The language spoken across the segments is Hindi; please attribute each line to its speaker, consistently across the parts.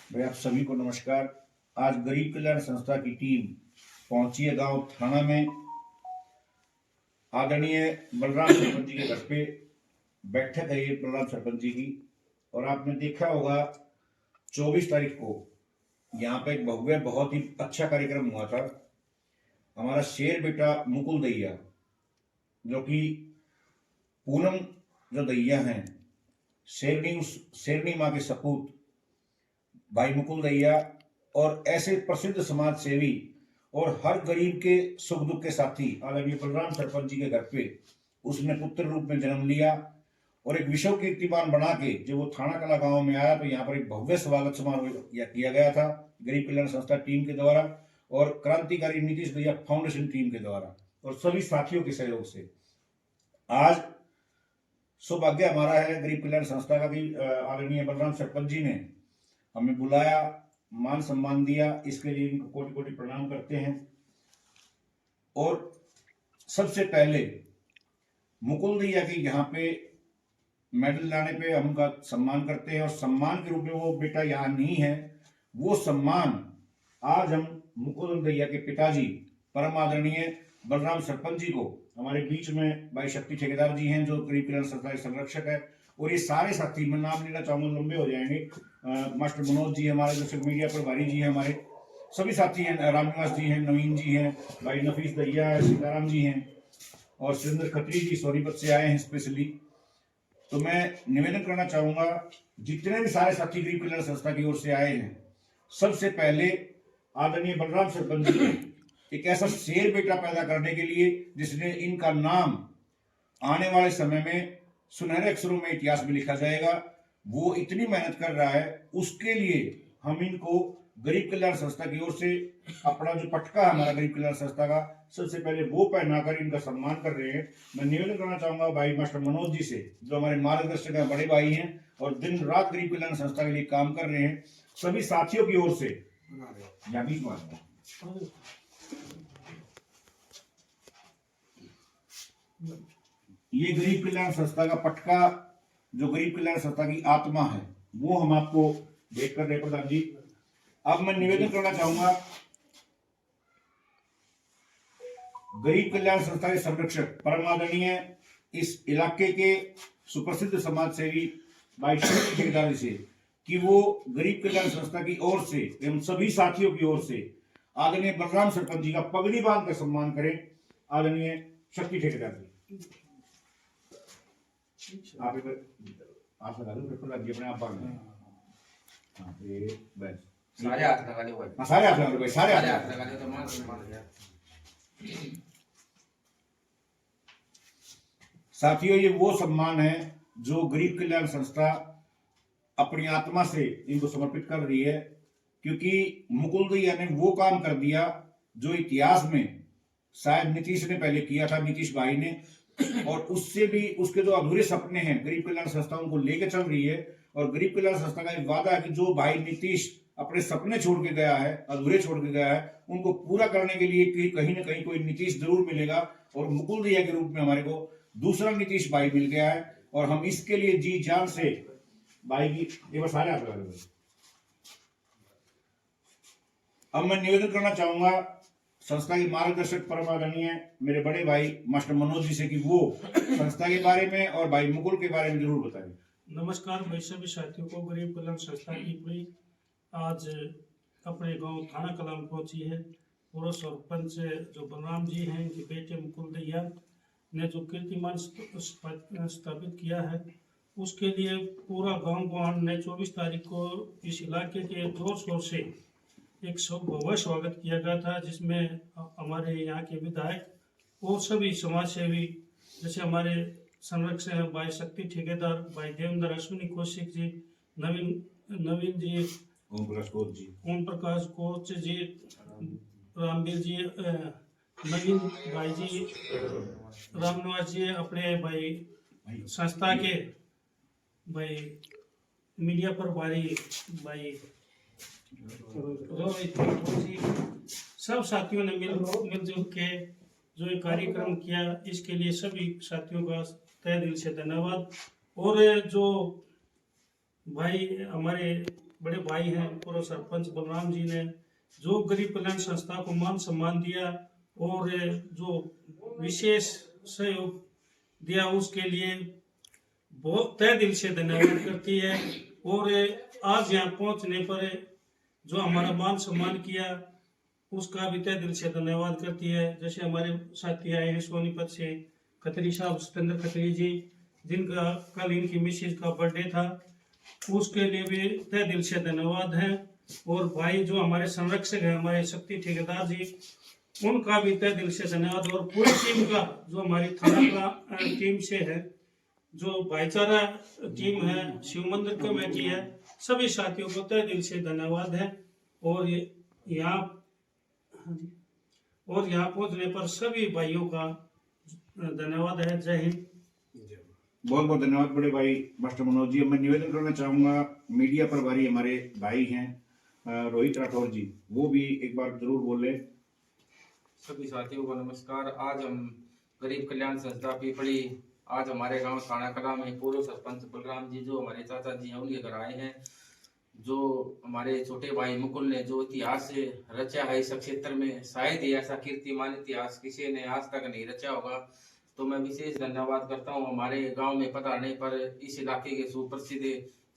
Speaker 1: भाई आप सभी को नमस्कार। आज गरीब कल्याण संस्था की टीम पहुंची है गांव थाना में। आदरणीय बलराम सरपंच जी के घर पे बैठक है ये बलराम सरपंच जी की। और आपने देखा होगा 24 तारीख को यहाँ पे एक भव्य बहुत ही अच्छा कार्यक्रम हुआ था। हमारा शेर बेटा मुकुल दैया, जो कि पूनम जो दैया हैं, शेरनी माँ के सपूत भाई मुकुल दैया, और ऐसे प्रसिद्ध समाज सेवी और हर गरीब के सुख दुख के साथी आदरणीय बलराम सरपंच जी के घर पे उसने पुत्र रूप में जन्म लिया। और एक विश्व कीर्तिमान बना के जब वो थाना कला गांव में आया तो यहाँ पर एक भव्य स्वागत समारोह किया गया था गरीब कल्याण संस्था टीम के द्वारा और क्रांतिकारी नीतीश दैया फाउंडेशन टीम के द्वारा और सभी साथियों के सहयोग से। आज सौभाग्य हमारा है गरीब कल्याण संस्था का भी आदरणीय बलराम सरपंच जी ने हमें बुलाया, मान सम्मान दिया, इसके लिए इनको कोटि कोटि प्रणाम करते हैं। और सबसे पहले मुकुल दैया की यहाँ पे मेडल लाने पे हम उनका सम्मान करते हैं और सम्मान के रूप में वो बेटा यहाँ नहीं है, वो सम्मान आज हम मुकुल दैया के पिताजी परम आदरणीय बलराम सरपंच जी को, हमारे बीच में भाई शक्ति ठेकेदार जी हैं जो गरीब कल्याण संस्था के संरक्षक है, और ये सारे साथी, मैं नाम लेना चाहूंगा लंबे हो जाएंगे, मास्टर मनोज जी हमारे जो मीडिया प्रभारी जी हैं, हमारे सभी साथी हैं, रामनिवास जी हैं, नवीन जी हैं, भाई नफीस दैया है, सीताराम जी हैं और सुरेंद्र खत्री जी सोनीपत से आए हैं स्पेशली। तो मैं निवेदन करना चाहूंगा जितने भी सारे साथी गरीब कल्याण संस्था की ओर से आए हैं, सबसे पहले आदरणीय बलराम सरपंच जी एक ऐसा शेर बेटा पैदा करने के लिए जिसने इनका नाम आने वाले समय में सुनहरे अक्षरों में इतिहास में लिखा जाएगा, वो इतनी मेहनत कर रहा है। उसके लिए हम इनको गरीब कल्याण संस्था की ओर से अपना जो पटका है हमारा गरीब कल्याण संस्था का, सबसे पहले वो पहनाकर इनका सम्मान कर रहे हैं। मैं निवेदन करना चाहूंगा भाई मास्टर मनोज जी से, जो हमारे मार्गदर्शक हैं, बड़े भाई हैं और दिन रात गरीब कल्याण संस्था के लिए काम कर रहे हैं, सभी साथियों की ओर से ये गरीब कल्याण संस्था का पटका, जो गरीब कल्याण संस्था की आत्मा है, वो हम आपको भेंट कर रहे हैं प्रधान जी। अब मैं निवेदन करना चाहूंगा गरीब कल्याण संस्था के संरक्षक परम आदरणीय इस इलाके के सुप्रसिद्ध समाज सेवी भाई शक्ति ठेकेदार से कि वो गरीब कल्याण संस्था की ओर से एवं सभी साथियों की ओर से आदरणीय बलराम सरपंच जी का पगड़ी बांध कर सम्मान करें। आदरणीय शक्ति ठेकेदार जी, आप लगा लो, बिल्कुल लग अपने आप बांध। हाँ ये बस
Speaker 2: सारे हाथ लगा ले भाई,
Speaker 1: सारे हाथ लगा लो भाई, सारे हाथ
Speaker 2: लगा ले तो मान गया।
Speaker 1: साथियों, ये वो सम्मान है जो गरीब कल्याण संस्था अपनी आत्मा से इनको समर्पित कर रही है, क्योंकि मुकुल दैया ने वो काम कर दिया जो इतिहास में शायद नीतीश ने पहले किया था, नीतीश भाई ने, और उससे भी उसके जो अधूरे सपने हैं गरीब कल्याण संस्था उनको लेके चल रही है। और गरीब कल्याण संस्था का एक वादा है कि जो भाई नीतीश अपने सपने छोड़ के गया है, अधूरे छोड़ के गया है, उनको पूरा करने के लिए कहीं ना कहीं कोई नीतीश जरूर मिलेगा। और मुकुल दैया के रूप में हमारे को दूसरा नीतीश भाई मिल गया है और हम इसके लिए जी जान से भाई की एक बार सारे आप लगा दो। अब मैं निवेदन करना चाहूंगा संस्था के मार्गदर्शक परम आदरणीय मेरे बड़े भाई मास्टर मनोज जी से कि वो संस्था के बारे में और भाई मुकुल के बारे में जरूर बताएं।
Speaker 3: नमस्कार, मैं सभी साथियों को गरीब कल्याण संस्था की पूरी आज अपने गांव थाना कला में पहुंची है। पूर्व सरपंच जो बलराम जी हैं, इनके बेटे मुकुल दैया ने जो कीर्तिमान स्थापित किया है, उसके लिए पूरा गांव गवान ने 24 तारीख को इस इलाके के जोर शोर से एक भव्य स्वागत किया गया था, जिसमें हमारे यहाँ के विधायक और सभी समाज सेवी जैसे हमारे संरक्षक भाई शक्ति ठेकेदार, भाई देवेंद्र अश्विनी कौशिक जी, नवीन जी, ओम प्रकाश कोच जी, रामवीर जी, नवीन भाई जी, रामनिवास जी, अपने भाई संस्था के भाई मीडिया प्रभारी भाई सब साथियों ने मिलजुल के जो ये कार्यक्रम किया, इसके लिए सभी साथियों का तहे दिल से धन्यवाद। और जो भाई हमारे बड़े भाई हैं पूर्व सरपंच बलराम जी ने जो गरीब कल्याण संस्था को मान सम्मान दिया और जो विशेष सहयोग दिया उसके लिए बहुत तहे दिल से धन्यवाद करती है। और आज यहाँ पहुँचने पर जो हमारा मान सम्मान किया उसका भी तहे दिल से धन्यवाद करती है। जैसे हमारे साथी आए हैं सोनीपत से खत्री साहब सतेंद्र खत्री जी, जिनका कल इनकी मिसेज का बर्थडे था, उसके लिए भी तहे दिल से धन्यवाद है। और भाई जो हमारे संरक्षक हैं हमारे शक्ति ठेकेदार जी, उनका भी तहे दिल से धन्यवाद। और पूरी टीम का जो हमारी थाना का टीम से है, जो भाईचारा टीम है, शिव मंदिर कमेटी है, सभी साथियों को तहे दिल से धन्यवाद है। और यहाँ पहुंचने पर सभी भाइयों का धन्यवाद है। जय हिंद।
Speaker 1: बहुत बहुत धन्यवाद बड़े भाई मास्टर मनोज जी। मैं निवेदन करना चाहूंगा मीडिया प्रभारी हमारे भाई हैं रोहित राठौर जी, वो भी एक बार जरूर बोले।
Speaker 2: सभी साथियों को नमस्कार। आज हम गरीब कल्याण संस्था पीपड़ी, आज हमारे गांव थाना कला में पूर्व सरपंच बलराम जी जो हमारे चाचा जी हैं उनके घर आए हैं। जो हमारे छोटे भाई मुकुल ने जो इतिहास रचा है इस क्षेत्र में, शायद ही ऐसा कीर्तिमान इतिहास किसी ने आज तक नहीं रचा होगा, तो मैं विशेष धन्यवाद करता हूं। हमारे गांव में पधारने पर इस इलाके के सुप्रसिद्ध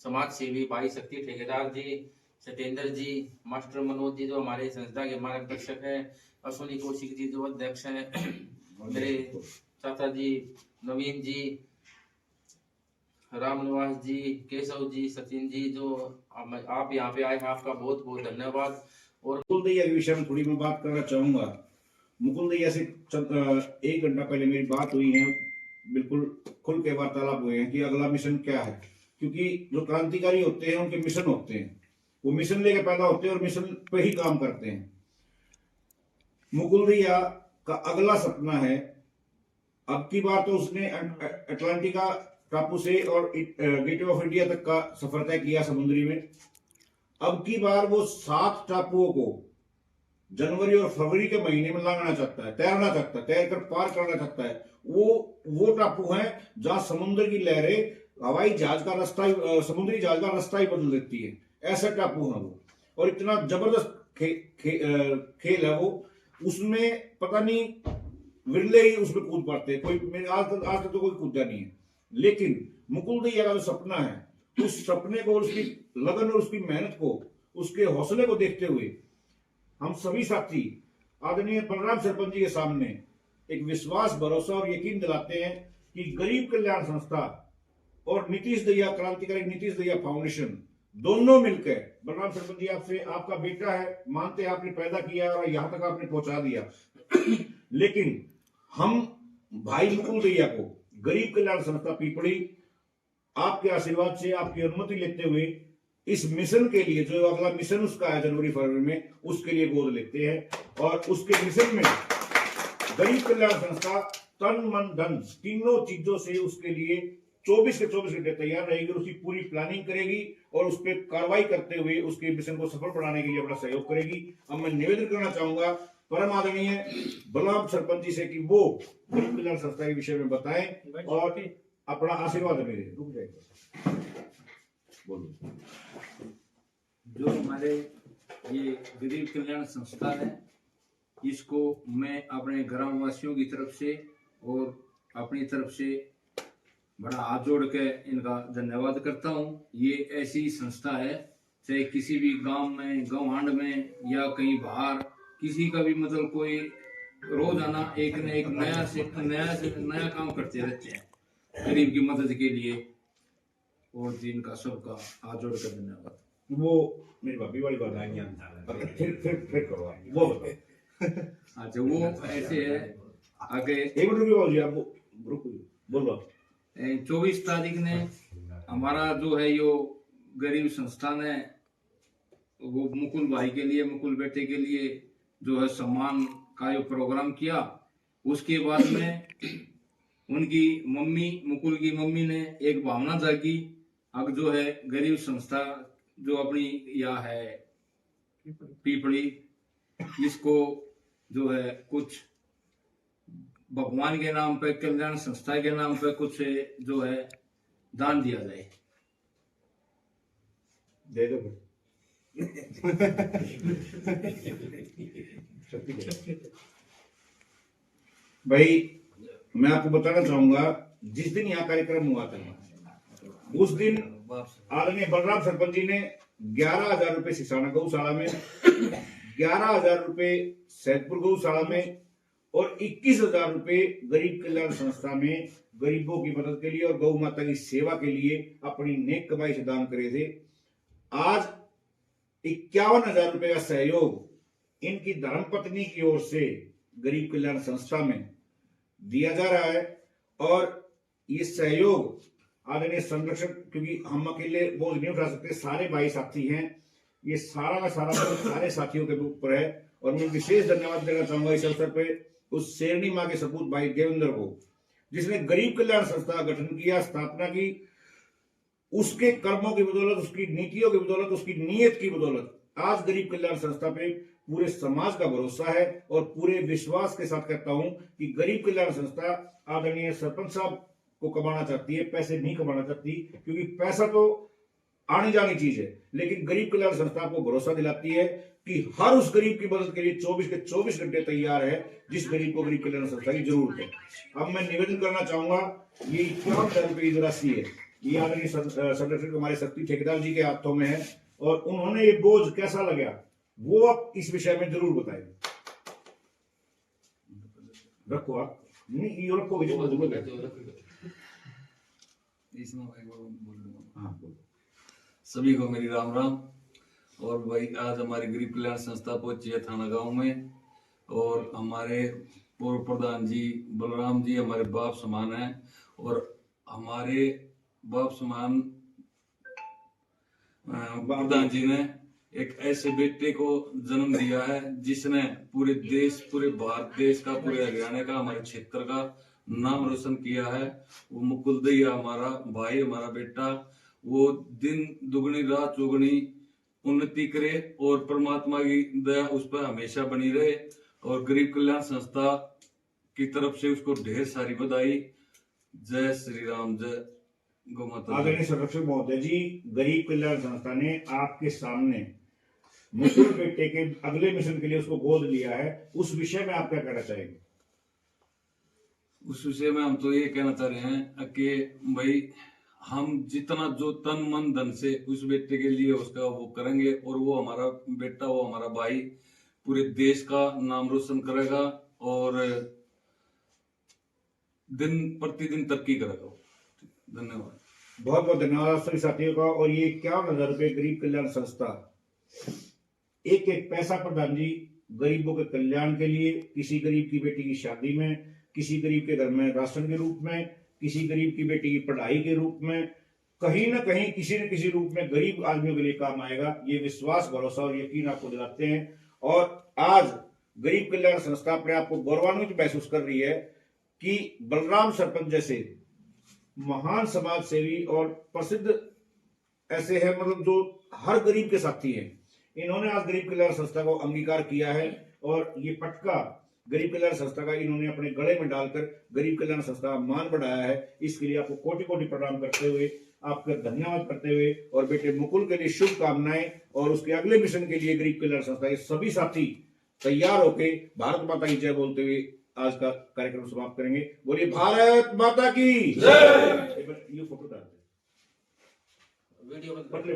Speaker 2: समाज सेवी भाई शक्ति ठेकेदार जी, सतेंद्र जी, मास्टर मनोज जी जो हमारे संस्था के मार्गदर्शक हैं, अश्विनी कौशिक जी जो अध्यक्ष हैं, मेरे चाचा जी नवीन जी, रामनिवास जी, केशव जी, सचिन जी, जो आप यहाँ पे आए हैं, आपका बहुत बहुत धन्यवाद। और
Speaker 1: मुकुल दैया के विषय में थोड़ी मैं बात करना चाहूंगा। मुकुल दैया से 1 घंटा पहले मेरी बात हुई है, बिल्कुल खुल के वार्तालाप हुए हैं कि अगला मिशन क्या है, क्योंकि जो क्रांतिकारी होते हैं उनके मिशन होते हैं, वो मिशन लेके पैदा होते हैं और मिशन पे ही काम करते हैं। मुकुल दैया का अगला सपना है, अब की बार तो उसने अटलांटिका टापू से और गेटवे ऑफ इंडिया तक का सफर तय किया समुद्री में। अब की बार वो 7 टापुओं को जनवरी और फरवरी के महीने में लांघना चाहता है, तैरना चाहता है, तैर कर पार करना चाहता है। वो टापू है जहां समुद्र की लहरें हवाई जहाज का रास्ता ही, समुद्री जहाज का रास्ता ही बदल देती है, ऐसा टापू है वो। और इतना जबरदस्त खेल है वो, उसमें पता नहीं विरले ही उसमें कूद पाते हैं, कोई मेरे आज तक तो कोई कूदा नहीं है। लेकिन मुकुल दैया का जो सपना है, उस सपने को, उसकी लगन और उसकी मेहनत को, उसके हौसले को देखते हुए हम सभी साथी आदरणीय बलराम सरपंच जी के सामने एक विश्वास, भरोसा और यकीन दिलाते हैं कि गरीब कल्याण संस्था और नीतीश दैया, क्रांतिकारी नीतीश दैया फाउंडेशन, दोनों मिलकर, बलराम सरपंच जी आपसे, आपका बेटा है, मानते हैं आपने पैदा किया और यहां तक आपने पहुंचा दिया, लेकिन हम भाई मुकुल दैया को गरीब कल्याण संस्था पीपड़ी आपके आशीर्वाद से, आपकी अनुमति लेते हुए इस मिशन के लिए, जो अगला मिशन उसका है जनवरी फरवरी में, उसके लिए गोद लेते हैं। और उसके मिशन में गरीब कल्याण संस्था तन मन धन तीनों चीजों से उसके लिए 24 के 24 घंटे तैयार रहेगी, उसकी पूरी प्लानिंग करेगी और उस पर कार्रवाई करते हुए उसके मिशन को सफल बनाने के लिए अपना सहयोग करेगी। अब मैं निवेदन करना चाहूंगा परम आदरणीय बलराम सरपंच जी से कि वो गरीब कल्याण संस्था के विषय में बताएं और अपना आशीर्वाद मेरे। रुक जाएगा, बोलो।
Speaker 4: जो हमारे ये गरीब कल्याण संस्था है, इसको मैं अपने ग्रामवासियों की तरफ से और अपनी तरफ से बड़ा हाथ जोड़ के इनका धन्यवाद करता हूँ। ये ऐसी संस्था है, चाहे किसी भी गांव में, गांव में या कहीं बाहर, किसी का भी मतलब कोई रोजाना एक न एक नया काम करते रहते हैं गरीब की मदद के लिए, और जिनका सबका हाथ जोड़ कर धन्यवाद।
Speaker 1: वो मेरी भाभी वाली बात आई फिर करो आप, वो बताओ।
Speaker 4: अच्छा, वो ऐसे है आगे।
Speaker 1: एक मिनट रुकिए बाबूजी, आप बोलो।
Speaker 4: 24 तारीख ने हमारा जो है यो गरीब संस्थान है, वो मुकुल भाई के लिए, मुकुल बेटे के लिए जो है सम्मान का यो प्रोग्राम किया। उसके बाद में उनकी मम्मी, मुकुल की मम्मी ने एक भावना जागी, अब जो है गरीब संस्था जो अपनी यह है पीपड़ी, इसको जो है कुछ भगवान के नाम पे, कल्याण संस्था के नाम पे कुछ जो है दान दिया जाए।
Speaker 1: दे दो। भाई मैं आपको बताना चाहूंगा, जिस दिन यहाँ कार्यक्रम हुआ था उस दिन आदरणीय बलराम सरपंच जी ने 11,000 रुपए सिसाना गौशाला में, 11,000 रुपए सैदपुर गौशाला में और 21,000 रुपए गरीब कल्याण संस्था में गरीबों की मदद के लिए और गौ माता की सेवा के लिए अपनी नेक कमाई से दान करे थे। आज 51,000 रुपए का सहयोग इनकी धर्मपत्नी की ओर से गरीब कल्याण संस्था में दिया जा रहा है। और ये सहयोग आदरणीय संरक्षक, क्योंकि हम अकेले बोझ नहीं उठा सकते, सारे भाई साथी हैं, ये सारा का सारा सारे साथियों के ऊपर है। और मैं विशेष धन्यवाद देना चाहूंगा इस अवसर पे उस शेरनी माँ के सपूत भाई देवेंद्र को, जिसने गरीब कल्याण संस्था का गठन किया, स्थापना की। उसके कर्मों की बदौलत, उसकी नीतियों की बदौलत, उसकी नीयत की बदौलत आज गरीब कल्याण संस्था पे पूरे समाज का भरोसा है। और पूरे विश्वास के साथ कहता हूं कि गरीब कल्याण संस्था आदरणीय सरपंच साहब को कमाना चाहती है, पैसे नहीं कमाना चाहती, क्योंकि पैसा तो आनी जानी चीज है, लेकिन गरीब कल्याण संस्था को भरोसा दिलाती है कि हर उस गरीब की मदद के लिए 24 के 24 घंटे तैयार है, जिस गरीब को गरीब कल्याण संस्था की जरूरत है। अब मैं निवेदन करना चाहूंगा, ये 51,000 रुपए की राशि है, ये आदरणीय संरक्षक हमारे शक्ति ठेकेदार जी के हाथों में है। और उन्होंने ये बोझ कैसा लगा वो आप इस विषय में जरूर बताएंगे। रखो आप, नहीं ये रखो, हाँ बोलो।
Speaker 5: सभी को मेरी राम राम। और भाई आज हमारी गरीब कल्याण संस्था पहुंची है थाना गांव में, और हमारे पूर्व प्रधान जी बलराम जी हमारे बाप समान हैं, और हमारे बाप समान प्रधान जी ने एक ऐसे बेटे को जन्म दिया है जिसने पूरे देश, पूरे भारत देश का, पूरे हरियाणा का, हमारे क्षेत्र का नाम रोशन किया है। वो मुकुल दैया हमारा भाई, हमारा बेटा, वो दिन दुगनी रात चौगुनी उन्नति करे और परमात्मा की दया उस पर हमेशा बनी रहे। और गरीब कल्याण संस्था की तरफ से उसको ढेर सारी बधाई। जय श्री राम, जय गौ माता।
Speaker 1: आदरणीय संरक्षक महोदय जी, गरीब कल्याण संस्था ने आपके सामने मुकुल बेटे के अगले मिशन के लिए उसको गोद लिया है, उस विषय में आप क्या कहना चाहेंगे?
Speaker 5: उस विषय में हम तो ये कहना चाह रहे हैं कि भाई हम जितना जो तन मन धन से उस बेटे के लिए उसका वो करेंगे, और वो हमारा बेटा, वो हमारा भाई पूरे देश का नाम रोशन करेगा और दिन प्रतिदिन तरक्की करेगा। धन्यवाद।
Speaker 1: बहुत बहुत धन्यवाद सभी साथियों का। और ये 51,000 रुपए गरीब कल्याण संस्था, एक एक पैसा प्रधान जी गरीबों के कल्याण के लिए, किसी गरीब की बेटी की शादी में, किसी गरीब के घर में राशन के रूप में, किसी गरीब की बेटी की पढ़ाई के रूप में, कहीं ना कहीं किसी न किसी रूप में गरीब आदमियों के लिए काम आएगा। ये विश्वास, भरोसा और यकीन आपको दिलाते हैं। और आज गरीब कल्याण संस्था अपने आप को गौरवान्वित महसूस कर रही है कि बलराम सरपंच जैसे महान समाज सेवी और प्रसिद्ध ऐसे हैं, मतलब जो हर गरीब के साथी हैं, इन्होंने आज गरीब कल्याण संस्था को अंगीकार किया है। और ये पटका गरीब कल्याण संस्था का इन्होंने अपने गले में डालकर गरीब कल्याण संस्था का मान बढ़ाया है। इसके लिए आपको कोटि कोटि प्रणाम करते हुए, आपका धन्यवाद करते हुए, और बेटे मुकुल के लिए शुभकामनाएं, और उसके अगले मिशन के लिए गरीब कल्याण संस्था के सभी साथी तैयार होके भारत माता की जय बोलते हुए आज का कार्यक्रम समाप्त करेंगे। बोलिए भारत माता की जय। ये फोटो डाल दे,
Speaker 2: वीडियो
Speaker 1: पतले